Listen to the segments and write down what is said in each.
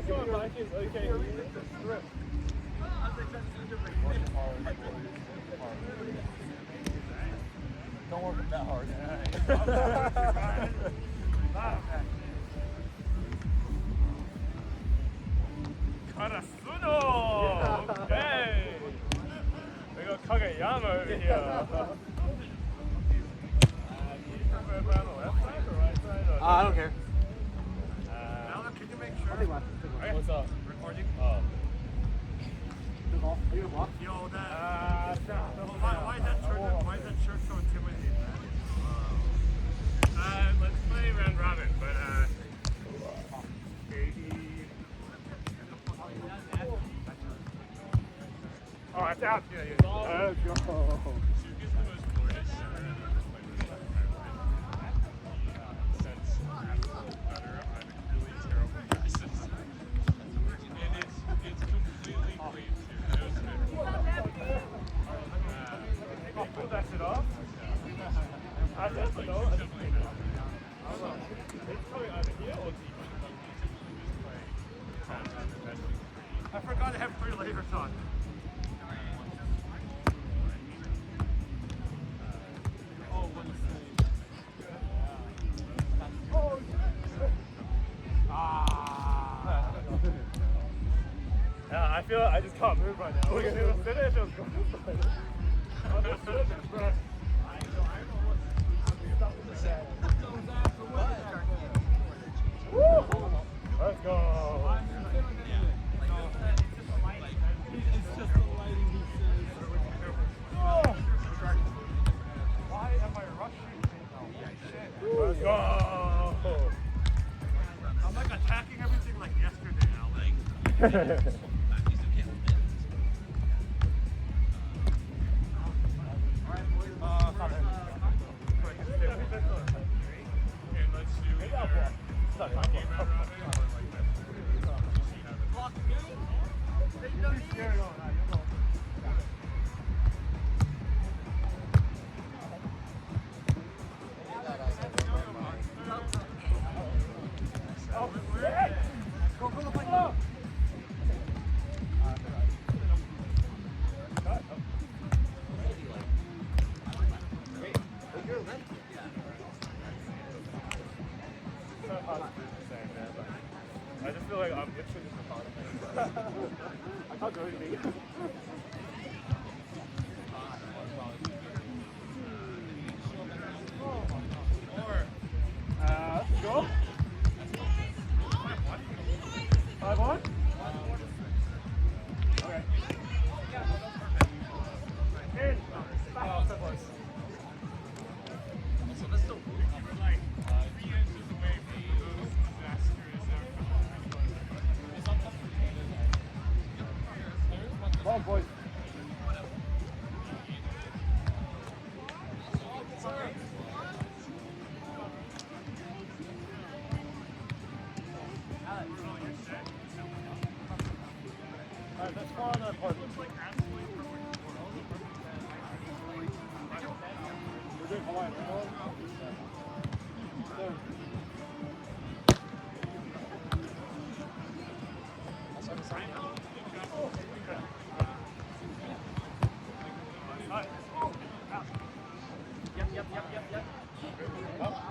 Don't work them that hard. Karasuno! Okay! We got Kageyama over here. I don't care. Alan, can you make sure? What's up? Recording? Oh. Yo, that. Why is that shirt so intimidating, man? Let's play round robin, but oh, it's out. Yeah. Let's go. That's it off? I don't know. It's probably either here or deep. I forgot to have 3 layers on. I feel I just can't move right now. Look at it. It feels good. Let's go. It's just the lighting, he says. Why am I rushing? Let's go. I'm like attacking everything like yesterday now. I just feel like I'm literally just a part of it. I can't do anything. Let's go. 5-1? Okay. 10. Oh, so close. So let's still move. Like 3 inches away from the disaster is there. Come on, boys. Alright, let's fall on that part. We're doing Hawaiian, right? Yep.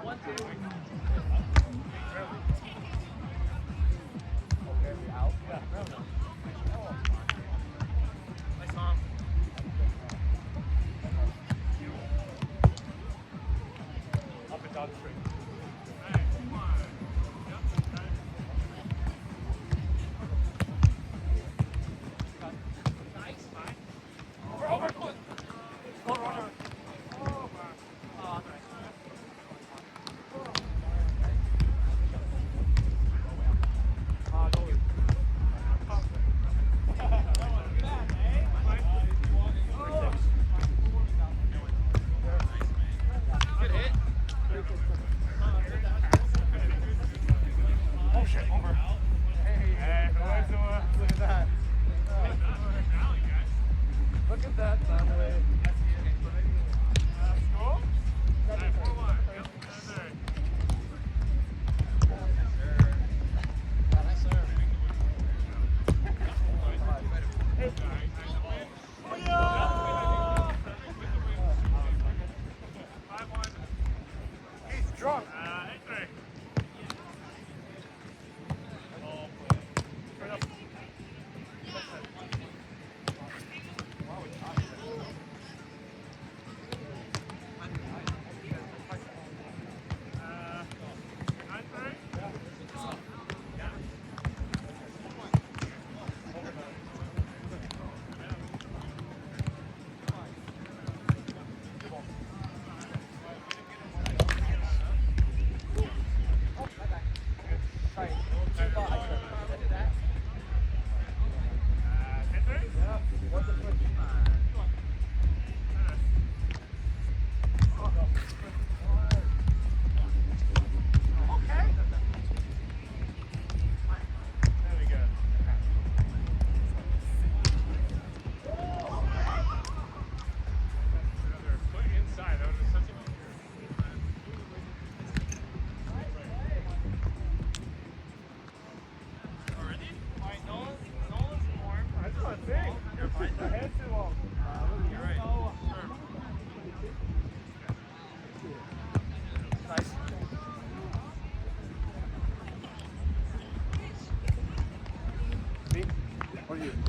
1, 2. Okay, we out? Yeah. Nice mom. Up and down the street.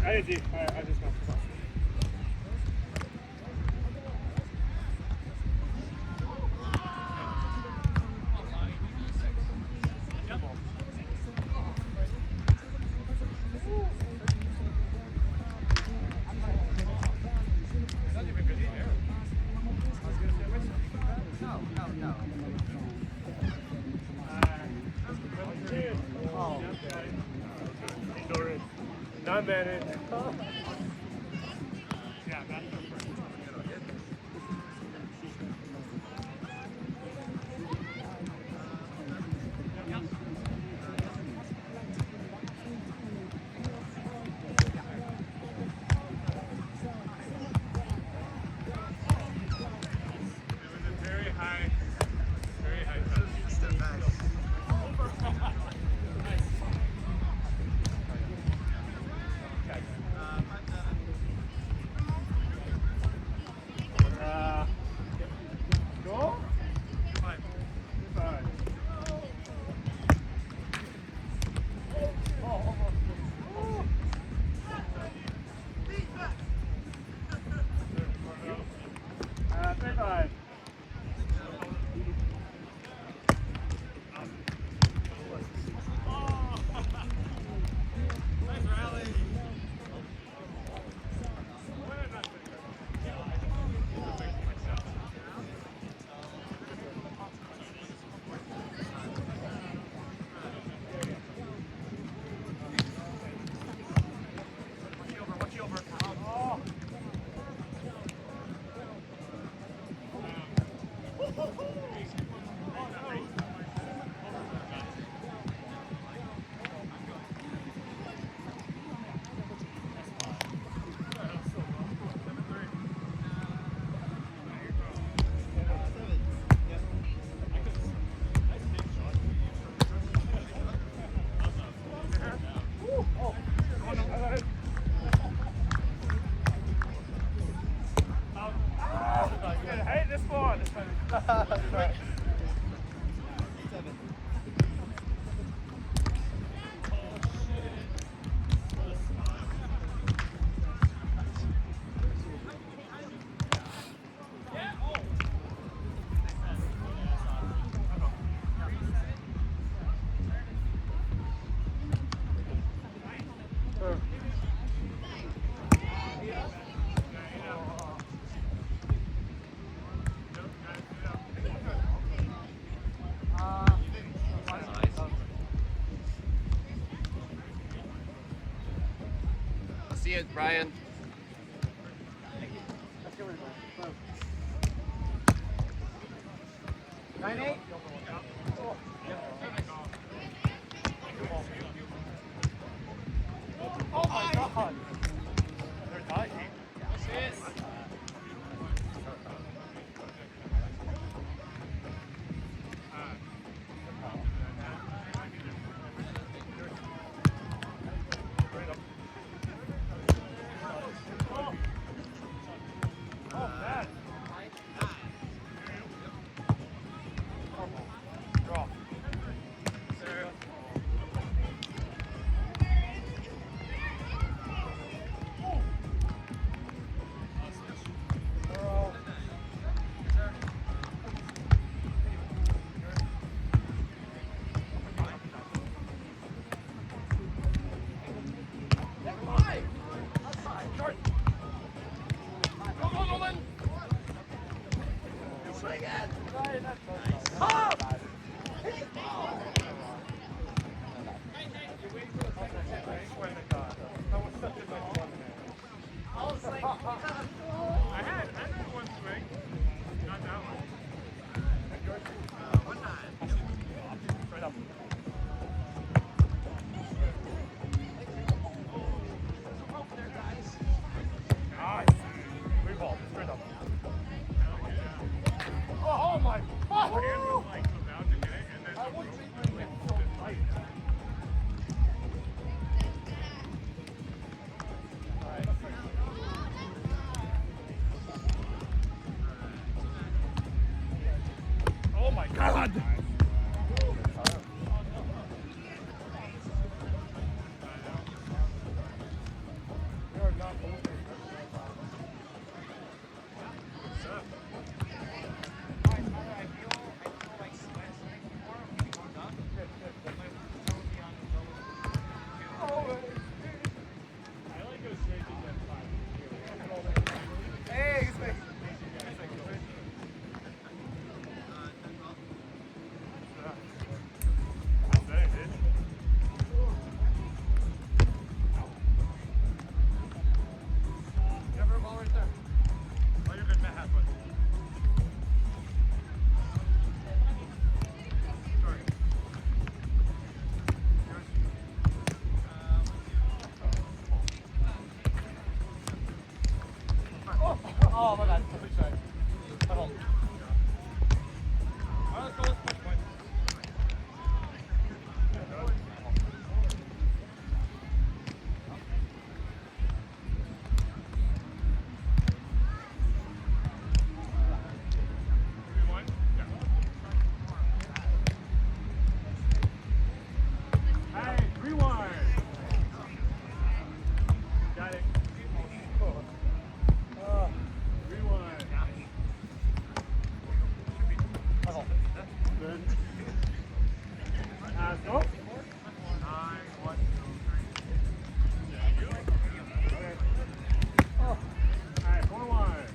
I did see. I just got this. Non-managed. Yeah, that's the first. Hey, this one. See you, Brian. 9-8. Oh my God. They're dying. I had one swing, not that one. Straight up. Nice. Free ball, straight up. Oh my God! Her hand was like about to get it, and then so tight. Oh my God! Hey, rewind. Got it. Rewind. Good. Go. 9, 1, 2, 3. Okay. All right, 4-1.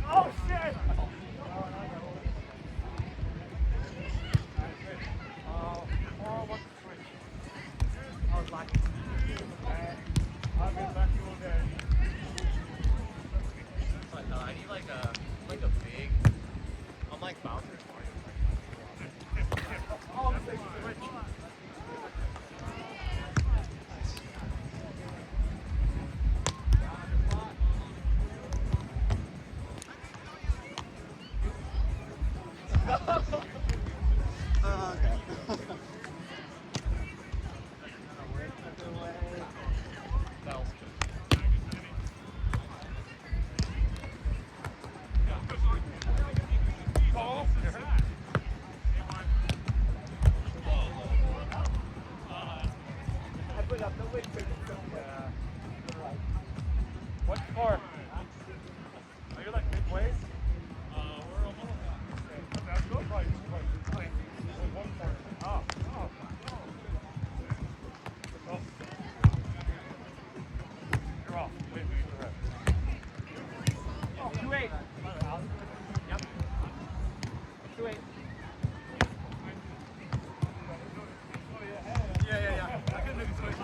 Oh shit! What's the switch? I was like, I've been back all day. But no, I need like a big. I'm like Bowser. Oh, the switch. What for? Are you like midways? We're almost. That's good. Right. One corner. Oh. You're off. Wait, go ahead. Oh, 2-8. Yep. 2-8. Yeah. I couldn't make a switch.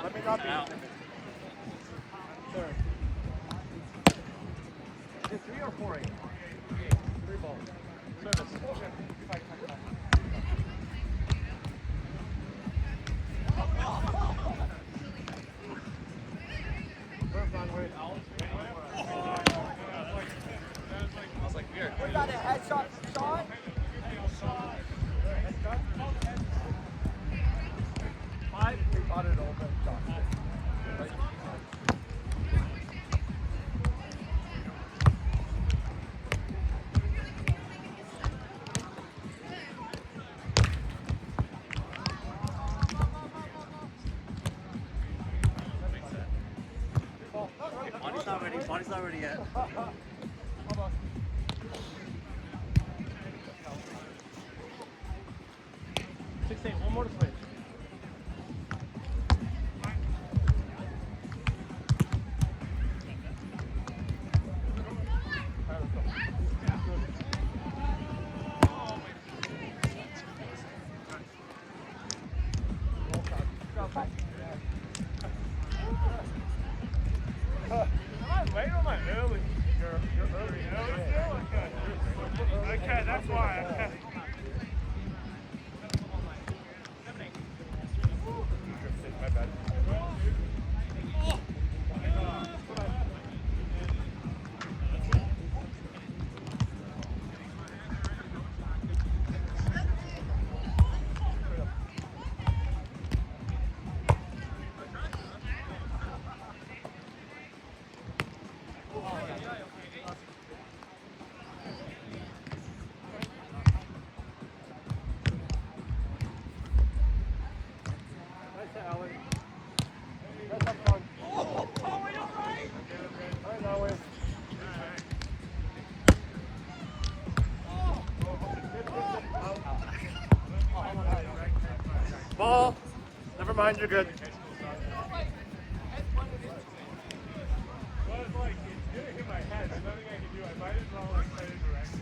Let me not be. Sure. Is it 3 or 4? 3 balls. Service. I was like, weird. Was that a headshot from Sean? Five. We got it open, Sean. Bonnie's not ready yet. Hold on. 6-8. One more to switch. Wait on my early. You're early. Okay, that's why. Okay. My bad. Ball. Never mind, you're good. Well, it's like, it's gonna hit my head. There's nothing I can do. I might as well like try to direct it.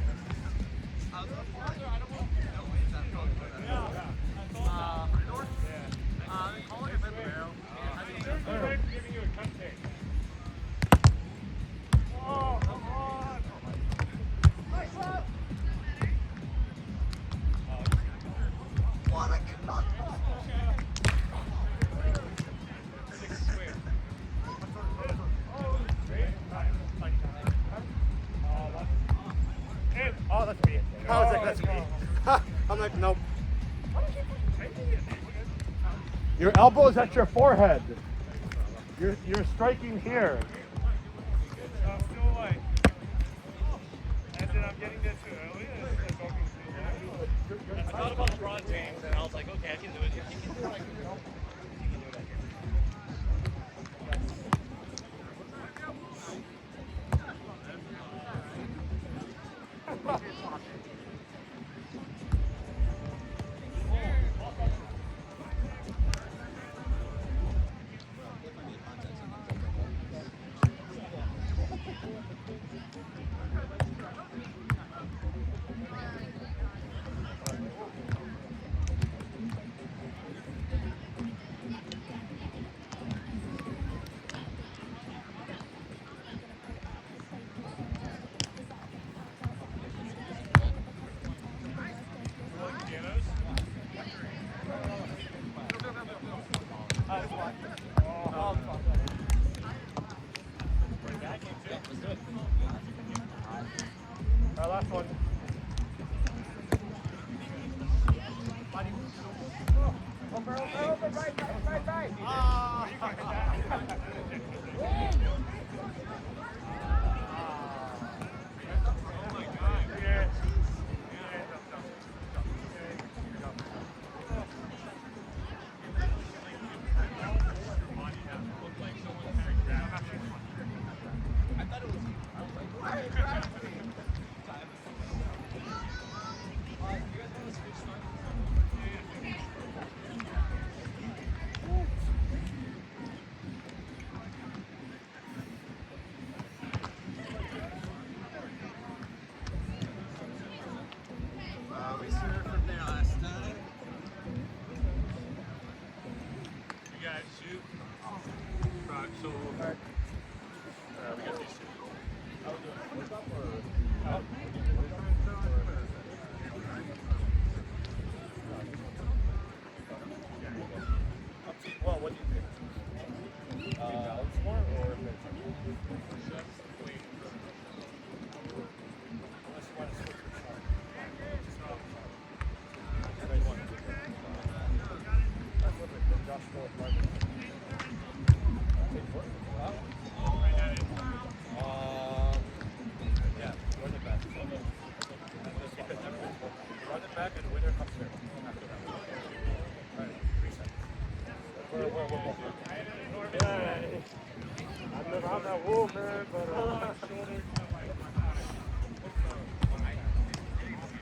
There's no way of giving you a cut take. Oh, come on! Oh, that's me. I was like, that's me. I'm like, nope. Your elbow is at your forehead. You're striking here. I'm still like, and then I'm getting there too early. And then talking to I thought about LeBron James and I was like, okay, I can do it. If he can do it, I can do it. He can do it, I can. Our last one. We surfed there last time. You guys shoot. Right, so we got these two. Well, what do you think? Balance more or unless you want to switch your shot. That's what the Josh Phillips market. Yeah, run it back. Just keep it there. Run it back and winner comes here. After that. Alright, reset. We're both. Yeah, I'm not that woman, but